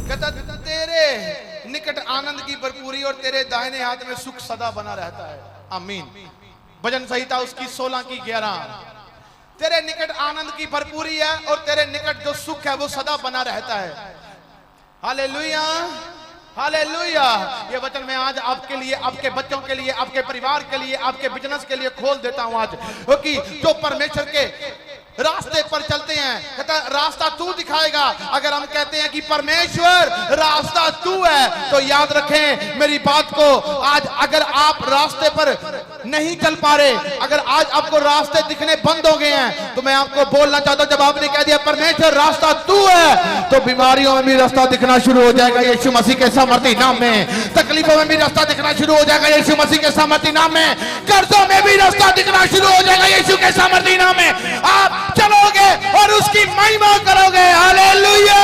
कहता तेरे निकट आनंद की भरपूरी और तेरे दाहिने हाथ में सुख सदा बना रहता है। आमीन। भजन संहिता उसकी 16 की 11। तेरे निकट आनंद की भरपूरी है और तेरे निकट जो सुख है वो सदा बना रहता है। Hallelujah, hallelujah. ये वचन मैं आज आपके लिए, आपके बच्चों के लिए, आपके परिवार के लिए, आपके बिजनेस के लिए खोल देता हूं आज, क्योंकि जो परमेश्वर के रास्ते पर चलते हैं, कहता रास्ता तू दिखाएगा। अगर हम कहते हैं कि परमेश्वर रास्ता तू है, तो याद रखें मेरी बात को। आज अगर आप रास्ते पर नहीं चल पा रहे, अगर आज आपको रास्ते दिखने बंद हो गए हैं, तो मैं आपको बोलना चाहता हूं, जब आपने कह दिया परमेश्वर रास्ता तू है, तो बीमारियों में भी रास्ता दिखना शुरू हो जाएगा यीशु मसीह के सामर्थी नाम में। तकलीफों में भी रास्ता दिखना शुरू हो जाएगा यीशु मसीह के सामर्थी नाम में। कर्जों में भी रास्ता दिखना शुरू हो जाएगा यीशु के सामर्थी नाम में। आप चलोगे और उसकी महिमा करोगे। हालेलुया।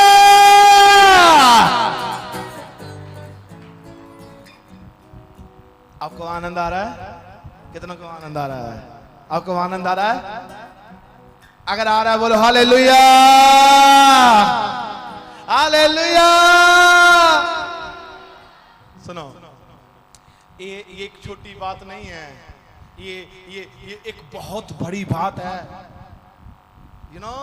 आपको आनंद आ रहा है? कितनों को आनंद आ रहा है? आपको आनंद आ रहा है? अगर आ रहा है बोलो हालेलुया, हालेलुया। सुनो, ये एक छोटी बात नहीं है, ये एक बहुत बड़ी बात है। यू नो,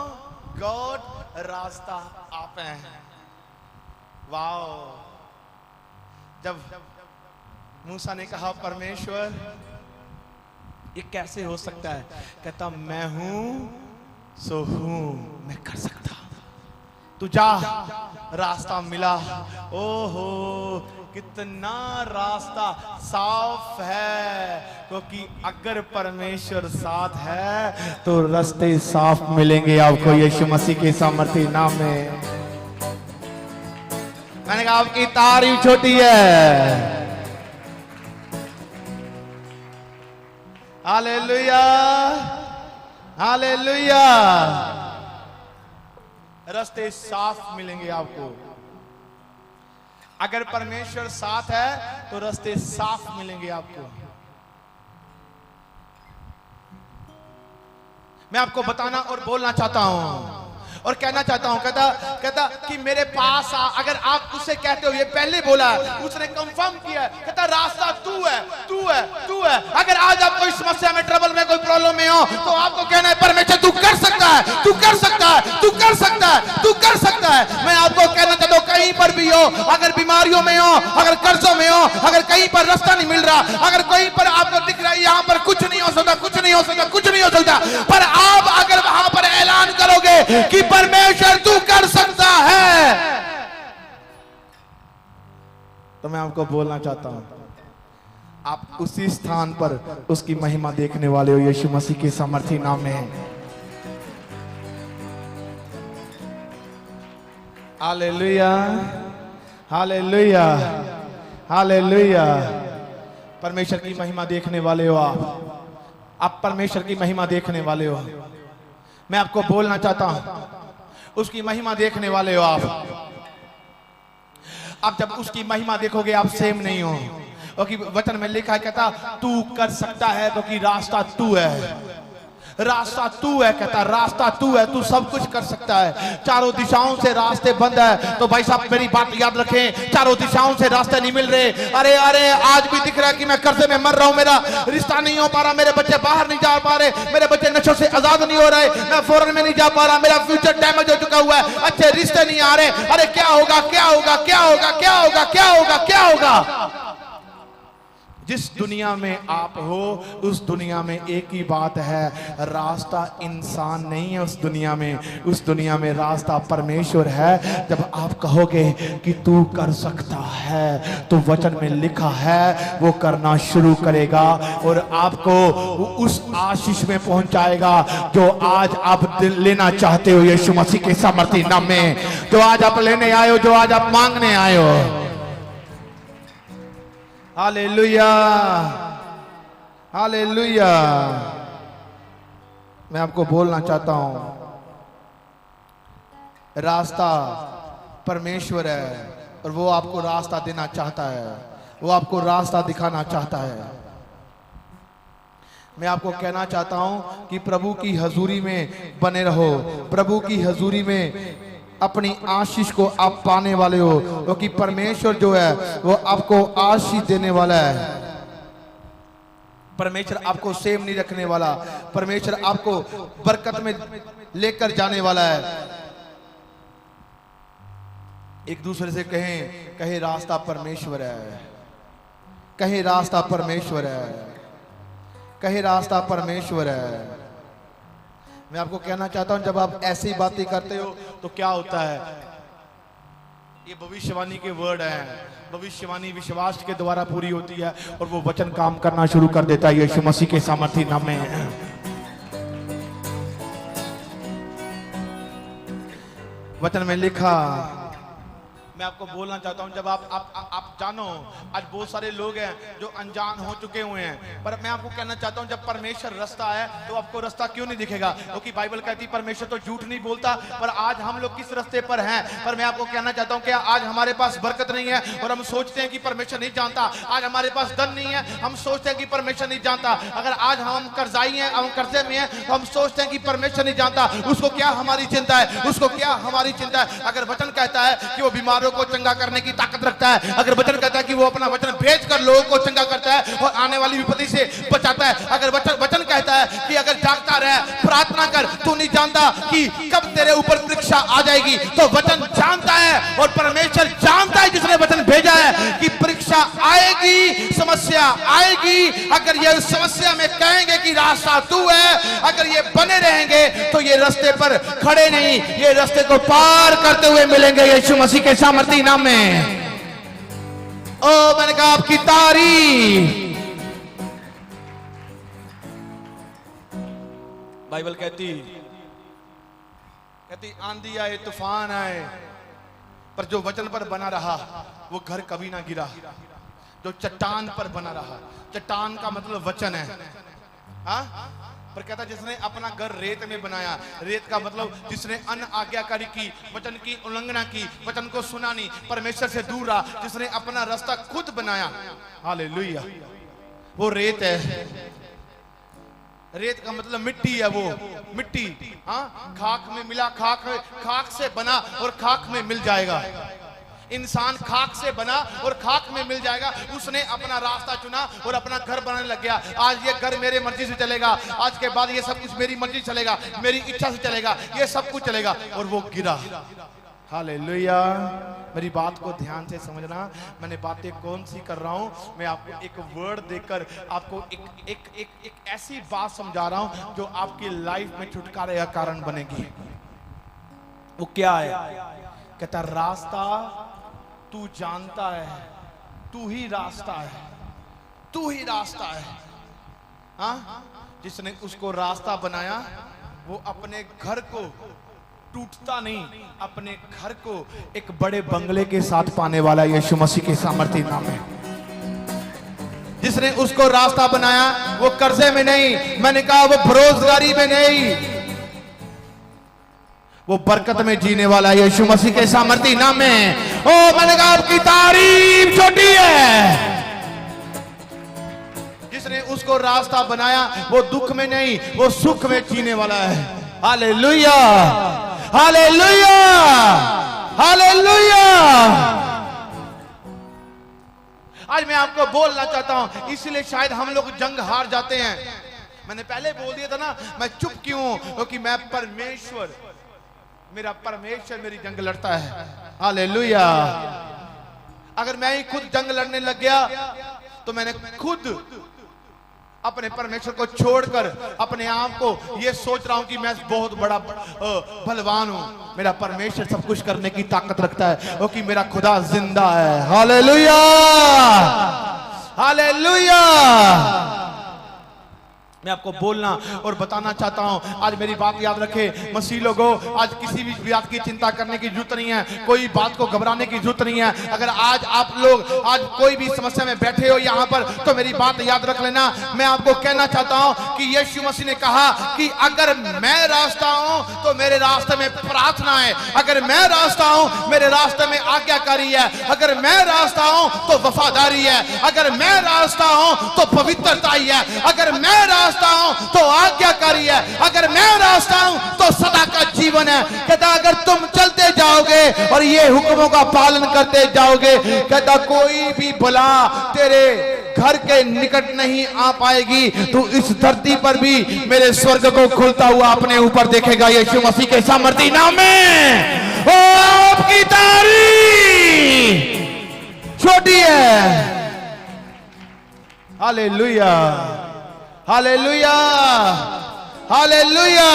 गॉड रास्ता आप हैं। वाओ। जब मूसा ने कहा परमेश्वर ये कैसे हो सकता है, कहता मैं हूं सो हूं, मैं कर सकता हूं। तू जा, रास्ता मिला। ओहो, कितना रास्ता साफ है, क्योंकि अगर परमेश्वर साथ है तो रास्ते साफ मिलेंगे आपको यीशु मसीह के सामर्थी नाम में। मैंने कहा आपकी तारीफ छोटी है। Hallelujah, hallelujah. रास्ते साफ मिलेंगे आपको। अगर परमेश्वर साथ है तो रास्ते साफ मिलेंगे आपको। मैं आपको बताना और बोलना चाहता हूं और कहना चाहता हूं, कहता कि मेरे पास आ। अगर आप उससे कहते हो, ये पहले बोला, उसने कंफर्म किया, कहता रास्ता तू है, तू है, तू है। अगर आज आप कोई समस्या में, ट्रबल में, कोई प्रॉब्लम में हो, तो आपको कहना है परमेश्वर तू कर सकता है, तू कर सकता है, तू कर सकता है, तू कर सकता है। मैं आपको कहना चाहता हूं, कहीं पर भी हो, अगर बीमारियों में हो, अगर कर्जों में हो, अगर कहीं पर रास्ता नहीं मिल रहा, अगर कहीं पर आपको दिख रहा है यहां पर कुछ नहीं हो सकता, कुछ नहीं हो सकता, कुछ नहीं हो सकता, पर आप अगर वहां पर ऐलान करोगे कि परमेश्वर तू कर सकता है, तो मैं आपको बोलना चाहता हूं, आप उसी स्थान पर उसकी महिमा देखने वाले हो यीशु मसीह के सामर्थी नाम में। Hallelujah, hallelujah, hallelujah. परमेश्वर की महिमा देखने वाले हो आप परमेश्वर की महिमा देखने वाले हो। मैं आपको बोलना चाहता हूं, उसकी महिमा देखने वाले हो आप जब उसकी महिमा देखोगे आप सेम नहीं हो, क्योंकि वचन में लिखा है, कहता तू कर सकता है, क्योंकि रास्ता तू है, रास्ता तू है। कहता रास्ता तू है, तू सब कुछ कर सकता है। चारों दिशाओं से रास्ते बंद है, तो भाई साहब मेरी बात याद रखें, चारों दिशाओं से रास्ते नहीं मिल रहे। अरे अरे आज भी दिख रहा है कि मैं कर्जे में मर रहा हूं, मेरा रिश्ता नहीं हो पा रहा, मेरे बच्चे बाहर नहीं जा पा रहे, मेरे बच्चे नशों से आजाद नहीं हो रहे, मैं फॉरेन में नहीं जा पा रहा, मेरा फ्यूचर डैमेज हो चुका हुआ है, अच्छे रिश्ते नहीं आ रहे। अरे क्या होगा, क्या होगा, क्या होगा, क्या होगा, क्या होगा, क्या होगा? जिस दुनिया में आप हो उस दुनिया में एक ही बात है, रास्ता इंसान नहीं है उस दुनिया में रास्ता परमेश्वर है। जब आप कहोगे कि तू कर सकता है, तो वचन में लिखा है वो करना शुरू करेगा और आपको उस आशीष में पहुंचाएगा जो आज आप लेना चाहते हो यीशु मसीह के सामर्थी नाम में, जो आज आप लेने आए हो, जो आज आप मांगने आए हो। Hallelujah, hallelujah. मैं आपको बोलना चाहता हूं, रास्ता परमेश्वर है और वो आपको रास्ता देना चाहता है, वो आपको रास्ता दिखाना चाहता है। मैं आपको कहना चाहता हूं कि प्रभु की हजूरी में बने रहो, प्रभु की हजूरी में अपनी आशीष को आप पाने वाले हो, क्योंकि परमेश्वर जो है वो आपको आशीष देने वाला है। परमेश्वर आपको सेम नहीं रखने वाला, परमेश्वर आपको बरकत में लेकर जाने वाला है। एक दूसरे से कहें, कहे रास्ता परमेश्वर है, कहे रास्ता परमेश्वर है, कहे रास्ता परमेश्वर है। मैं आपको कहना चाहता हूं, जब आप ऐसी बातें करते हो तो क्या होता है, ये भविष्यवाणी के वर्ड हैं। भविष्यवाणी विश्वास के द्वारा पूरी होती है और वो वचन काम करना शुरू कर देता है यीशु मसीह के सामर्थी नाम में। वचन में लिखा, मैं आपको बोलना चाहता हूं, जब आप जानो, आज बहुत सारे लोग हैं जो अनजान हो चुके हुए हैं, पर मैं आपको कहना चाहता हूं, जब परमेश्वर रास्ता है तो आपको रास्ता क्यों नहीं दिखेगा? क्योंकि बाइबल कहती है परमेश्वर तो झूठ नहीं बोलता। पर आज हम लोग किस रास्ते पर हैं? पर मैं आपको कहना चाहता हूं कि आज हमारे पास बरकत नहीं है और हम सोचते हैं कि परमेश्वर नहीं जानता। आज हमारे पास धन नहीं है, हम सोचते हैं कि परमेश्वर नहीं जानता। अगर आज हम कर्जाई हैं, हम कर्जे में हैं, तो हम सोचते हैं कि परमेश्वर नहीं जानता। उसको क्या हमारी चिंता है? उसको क्या हमारी चिंता है? अगर वचन कहता है कि वो बीमारों को चंगा करने की ताकत रखता है, अगर वचन कहता है कि वो अपना वचन भेजकर लोगों को चंगा करता है और आने वाली विपत्ति से बचाता है, अगर वचन कहता है कि अगर जागता रहे, प्रार्थना कर, तू नहीं जानता कि कब तेरे ऊपर परीक्षा आ जाएगी, तो वचन जानता है और परमेश्वर जानता है जिसने वचन भेजा है कि परीक्षा आएगी, समस्या आएगी। अगर ये समस्या में कहेंगे कि रास्ता तू है, अगर ये बने रहेंगे तो ये रास्ते पर खड़े नहीं, ये रास्ते को पार करते हुए मिलेंगे यीशु मसीह के सामर्थी नाम में। ओ मैंने कहा आपकी तारीफ। बाइबल कहती आंधी आए, तूफान आए, पर जो वचन पर बना रहा वो घर कभी ना गिरा। जो चट्टान पर बना रहा, चट्टान का मतलब वचन है। हाँ, पर कहता जिसने अपना घर रेत में बनाया, रेत का मतलब जिसने अन आज्ञाकारी की, वचन की उल्लंघना की, वचन को सुना नहीं, परमेश्वर से दूर रहा, जिसने अपना रास्ता खुद बनाया, हालेलुया, वो रेत है। रेत का मतलब मिट्टी है, वो मिट्टी, हाँ, खाक में मिला, खाक से बना और खाक में मिल जाएगा। इंसान खाक से बना और खाक में मिल जाएगा। उसने अपना रास्ता चुना और अपना घर बनाने लग गया। आज ये घर मेरे मर्जी से चलेगा, आज के बाद ये सब कुछ मेरी मर्जी चलेगा, मेरी इच्छा से चलेगा, ये सब कुछ चलेगा, और वो गिरा। हालेलुया। मेरी बात को ध्यान से समझना, मैंने बातें कौन सी कर रहा हूं। मैं आपको एक वर्ड देकर आपको एक ऐसी बात समझा रहा हूं जो आपकी लाइफ में छुटकारे का कारण बनेगी। वो क्या है? कहता रास्ता तू जानता है, तू ही रास्ता है, तू ही रास्ता है। हाँ, जिसने उसको रास्ता बनाया वो अपने घर को टूटता नहीं, अपने घर को एक बड़े बंगले के साथ पाने वाला यीशु मसीह के सामर्थी नाम है। जिसने उसको रास्ता बनाया वो कर्जे में नहीं, मैंने कहा वो बेरोजगारी में नहीं, वो बरकत में जीने वाला यीशु मसीह के सामर्थी नाम है। ओ मैंने कहा आपकी तारीफ छोटी है। जिसने उसको रास्ता बनाया वो दुख में नहीं, वो सुख में जीने वाला है। Hallelujah, hallelujah, hallelujah. आज मैं आपको बोलना चाहता हूं, इसलिए शायद हम लोग जंग हार जाते हैं। मैंने पहले बोल दिया था ना, मैं चुप क्यों हूं? क्योंकि मैं परमेश्वर, मेरा परमेश्वर मेरी जंग लड़ता है। हालेलुया। अगर मैं ही खुद जंग लड़ने लग गया तो मैंने खुद अपने परमेश्वर को छोड़कर अपने आप को ये सोच रहा हूं कि मैं बहुत बड़ा बलवान हूं। मेरा परमेश्वर सब कुछ करने की ताकत रखता है, क्योंकि मेरा खुदा जिंदा है। Hallelujah, hallelujah. मैं आपको बोलना और बताना चाहता हूं, आज मेरी बात याद रखे मसीह लोगों, आज किसी भी बात की चिंता करने की जरूरत नहीं है, कोई बात को घबराने की जरूरत नहीं है। अगर आज आप लोग आज कोई भी समस्या में बैठे हो यहाँ पर, तो मेरी बात याद रख लेना। मैं आपको कहना चाहता हूं कि यीशु मसीह ने कहा कि अगर मैं रास्ता हूं तो मेरे रास्ते में प्रार्थना है, अगर मैं रास्ता हूं मेरे रास्ते में आज्ञाकारी है, अगर मैं रास्ता हूं तो वफादारी है, अगर मैं रास्ता हूं तो पवित्रता ही है, अगर मैं रास्ता हूं तो आज्ञाकारी है, अगर मैं रास्ता हूं तो सदा का जीवन है। कहता अगर तुम चलते जाओगे और ये हुक्मों का पालन करते जाओगे, कहता कोई भी भला तेरे घर के निकट नहीं आ पाएगी। तू इस धरती पर भी मेरे स्वर्ग को खुलता हुआ अपने ऊपर देखेगा, यीशु मसीह के सामर्थी नाम में। ओ आपकी तारीफ छोटी है। Hallelujah, hallelujah, hallelujah.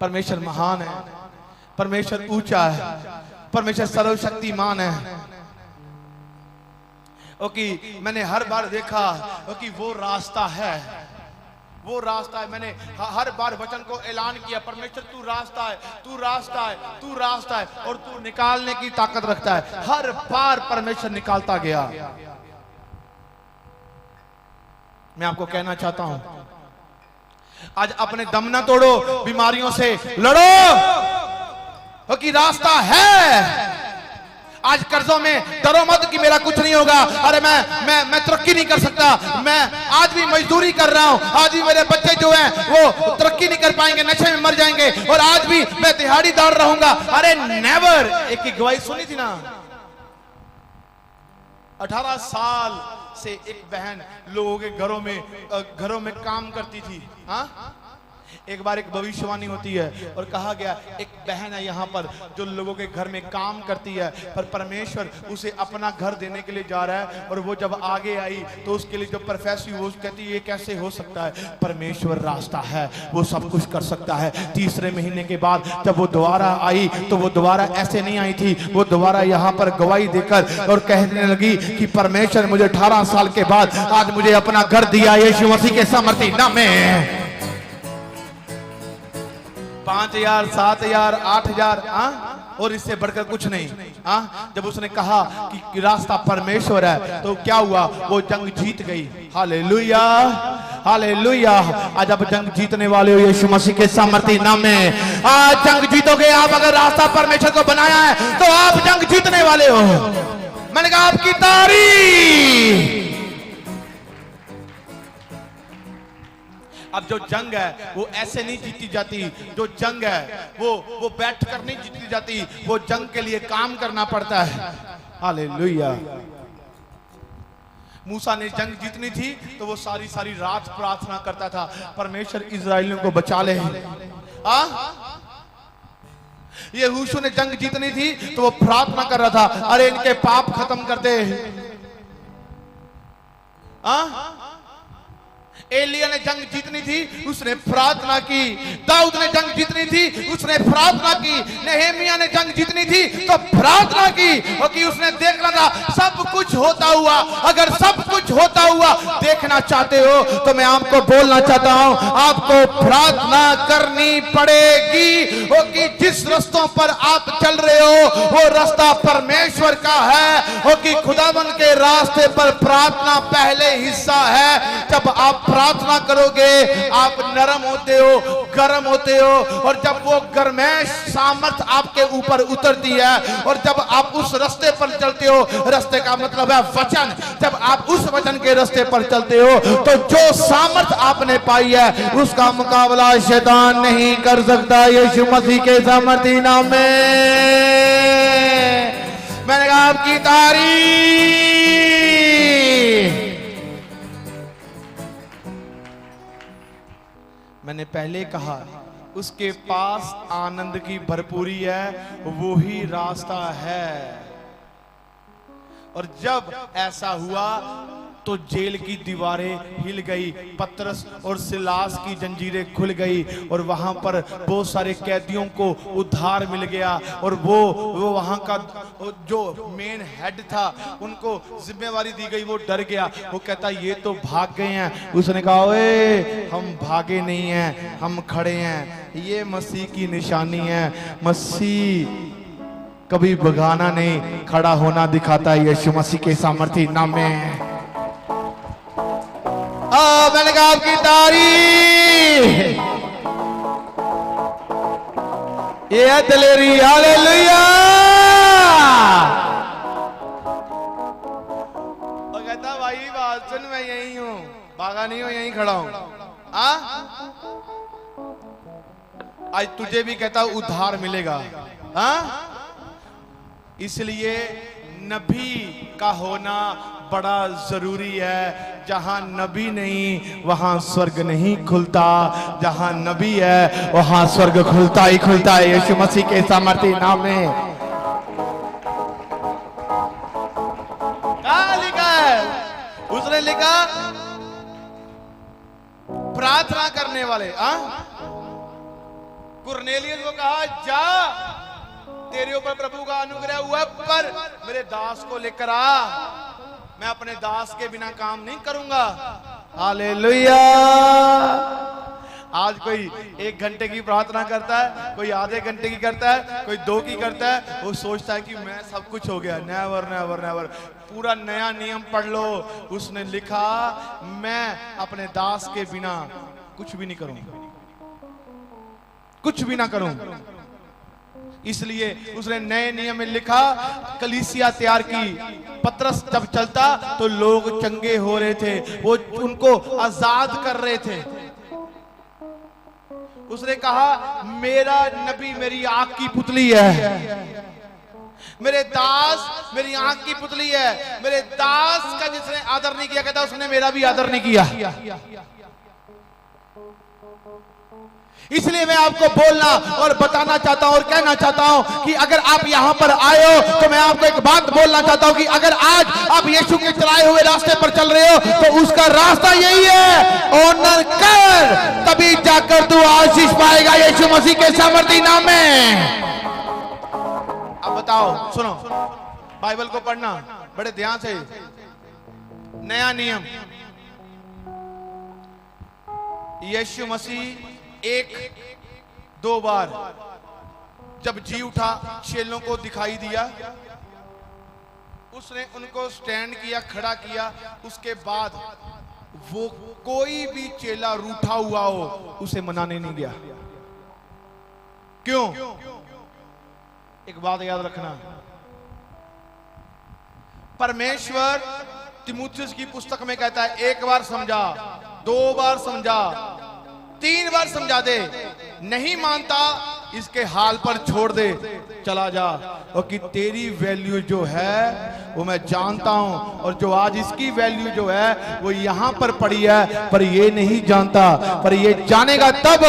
परमेश्वर महान है, परमेश्वर ऊंचा है, परमेश्वर सर्वशक्तिमान है। ओके, मैंने हर बार देखा कि वो रास्ता है, वो रास्ता है। मैंने हर बार वचन को ऐलान किया, परमेश्वर तू रास्ता है, तू रास्ता है, तू रास्ता है, और तू निकालने की ताकत रखता है। हर बार परमेश्वर निकालता गया। मैं आपको कहना चाहता हूं, आज अपने दम ना तोड़ो, बीमारियों से लड़ो, कि रास्ता है। आज कर्जों में डरो मत कि मेरा कुछ नहीं होगा। अरे मैं तरक्की नहीं कर सकता, मैं आज भी मजदूरी कर रहा हूं, आज भी मेरे बच्चे जो हैं वो तरक्की नहीं कर पाएंगे, नशे में मर जाएंगे, और आज भी मैं दिहाड़ीदार रहूंगा। अरे नेवर। एक की गवाही सुनी थी ना, 18 साल से एक बहन लोगों के घरों में काम करती थी। हाँ, एक बार एक भविष्यवाणी होती है और कहा गया एक बहन है यहाँ पर जो लोगों के घर में काम करती है, पर परमेश्वर उसे अपना घर देने के लिए जा रहा है। और वो जब आगे आई तो उसके लिए जो प्रोफेसर वो कहती है ये कैसे हो सकता है, परमेश्वर रास्ता है, वो सब कुछ कर सकता है। तीसरे महीने के बाद जब वो दोबारा आई तो वो दोबारा ऐसे नहीं आई थी, वो दोबारा यहाँ पर गवाही देकर और कहने लगी कि परमेश्वर मुझे 18 साल के बाद आज मुझे अपना घर दिया, यीशु मसीह के सामर्थी नाम में। 5,000, 7,000, 8,000, और इससे बढ़कर कुछ नहीं। जब उसने कहा कि रास्ता परमेश्वर है तो क्या हुआ, वो जंग जीत गई। Hallelujah, hallelujah. आज आप जंग जीतने वाले हो यीशु मसीह के सामर्थी नाम में। आज जंग जीतोगे आप, अगर रास्ता परमेश्वर को बनाया है तो आप जंग जीतने वाले हो। मैंने कहा आपकी तारीफ। अब जो जंग है वो ऐसे नहीं जीती जाती, जो जंग है वो बैठ कर नहीं जीती जाती, वो जंग के लिए काम करना पड़ता है। हालेलुया। मूसा ने जंग जीतनी थी तो वो सारी रात प्रार्थना करता था, परमेश्वर इजराइलियों को बचा ले। यहोशू ने जंग जीतनी थी तो वो प्रार्थना कर रहा था, अरे इनके पाप खत्म कर दे। एलिया ने जंग जीतनी थी, उसने प्रार्थना की। दाऊद ने जंग जीतनी थी, उसने प्रार्थना की। नेहेमिया ने जंग जीतनी थी तो प्रार्थना की, और कि उसने देखना था सब कुछ होता हुआ। अगर सब कुछ होता हुआ देखना चाहते हो तो मैं आपको बोलना चाहता हूं, आपको प्रार्थना करनी पड़ेगी। वो कि जिस रास्तों पर आप चल रहे हो वो रास्ता परमेश्वर का है, वो कि खुदावन के रास्ते पर प्रार्थना पहले हिस्सा है। जब आप प्रार्थना करोगे आप नरम होते हो, गर्म होते हो, और जब वो गर्मैश सामर्थ आपके ऊपर उतरती है, और जब आप उस रास्ते पर चलते हो, रास्ते का मतलब है वचन, जब आप उस वचन के रास्ते पर चलते हो तो जो सामर्थ आपने पाई है उसका मुकाबला शैतान नहीं कर सकता, यीशु मसीह के सामर्थी नाम में। मैंने कहा आपकी तारीफ। मैंने पहले कहा उसके पास आनंद की भरपूरी है, वो ही रास्ता है। और जब ऐसा हुआ तो जेल की दीवारें हिल गई, पतरस और सिलास की जंजीरें खुल गई, और वहां पर बहुत सारे कैदियों को उद्धार मिल गया। और वो वहां का जो मेन हेड था उनको जिम्मेवारी दी गई, वो डर गया। वो कहता ये तो भाग गए हैं। उसने कहा ओए हम भागे नहीं हैं, हम खड़े हैं। ये मसीह की निशानी है। मसीह कभी भगाना नहीं, खड़ा होना दिखाता है, यीशु मसीह के सामर्थी नाम में। मैंने कहा आपकी तारीफ। ये है दिलेरी। हालेलुया। और कहता भाई बात सुन, मैं यही हूं। भागा नहीं हो, यहीं खड़ा हूं। आज तुझे भी कहता हूं उद्धार मिलेगा। इसलिए नबी का होना बड़ा जरूरी है। जहां नबी नहीं वहां स्वर्ग नहीं खुलता, जहां नबी है वहां स्वर्ग खुलता ही खुलता है। यीशु मसीह के सामर्थी नाम में क्या लिखा है? उसने लिखा प्रार्थना करने वाले। कुरनेलियस को कहा जा, तेरे ऊपर प्रभु का अनुग्रह हुआ, पर मेरे दास को लेकर आ, मैं अपने दास के बिना काम नहीं करूंगा। हालेलुया। आज कोई 1 घंटे की प्रार्थना करता है, कोई आधे घंटे की करता है, कोई 2 की करता है। वो सोचता है कि मैं सब कुछ हो गया। Never never never. पूरा नया नियम पढ़ लो। उसने लिखा मैं अपने दास के बिना कुछ भी नहीं करूंगा, कुछ भी ना करूं। इसलिए उसने नए नियम में लिखा, कलीसिया तैयार की। पतरस जब चलता तो लोग चंगे हो रहे थे, वो उनको आजाद कर रहे थे। उसने कहा मेरा नबी मेरी आंख की पुतली है, मेरे दास मेरी आंख की पुतली है। मेरे दास का जिसने आदर नहीं किया, कहता उसने मेरा भी आदर नहीं किया। इसलिए मैं आपको बोलना और बताना चाहता हूं और कहना चाहता हूं कि अगर आप यहां पर आए हो तो मैं आपको एक बात बोलना चाहता हूं कि अगर आज आप यीशु के चलाए हुए रास्ते पर चल रहे हो तो उसका रास्ता यही है, ऑनर कर, तभी जाकर तू आशीष पाएगा यीशु मसीह के सामर्थी नाम में। अब बताओ, सुनो, बाइबल को पढ़ना बड़े ध्यान से। नया नियम, यीशु मसीह 1-2 बार जब जी उठा, चेलों को दिखाई दिया, उसने उनको स्टैंड किया, खड़ा किया। उसके बाद वो कोई भी चेला रूठा हुआ हो उसे मनाने नहीं गया। क्यों? एक बात याद रखना, परमेश्वर तीमुथियुस की पुस्तक में कहता है 1 बार समझा, 2 बार समझा, 3 बार समझा दे, नहीं मानता इसके हाल पर छोड़ दे, चला जा। और कि तेरी वैल्यू जो है वो मैं जानता हूं, और जो आज इसकी वैल्यू जो है वो यहां पर पड़ी है, पर ये नहीं जानता, पर ये जानेगा तब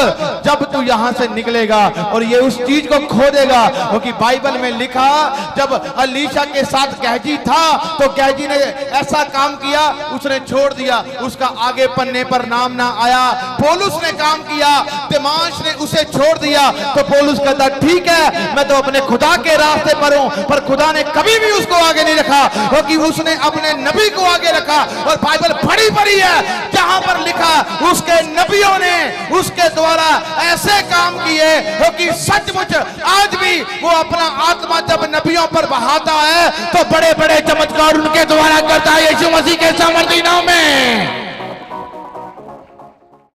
जब तू यहां से निकलेगा और ये उस चीज को खो देगा। क्योंकि बाइबल में लिखा, जब अलीशा के साथ गहजी था तो गहजी ने ऐसा काम किया, उसने छोड़ दिया, उसका आगे पन्ने पर नाम ना आया। पौलुस ने काम किया, दिमाश ने उसे छोड़ दिया, तो पौलुस कहता ठीक है मैं तो अपने खुदा के रास्ते पर हूं, पर खुदा ने कभी भी उसको आगे नहीं रखा, क्योंकि उसने अपने नबी को आगे रखा। और बाइबल पढ़ी पढ़ी है जहां पर लिखा उसके नबियों ने उसके द्वारा ऐसे काम किए, क्योंकि सचमुच आज भी वो अपना आत्मा जब नबियों पर बहाता है तो बड़े बड़े चमत्कार उनके द्वारा करता है यीशु मसीह के सामर्थी नाम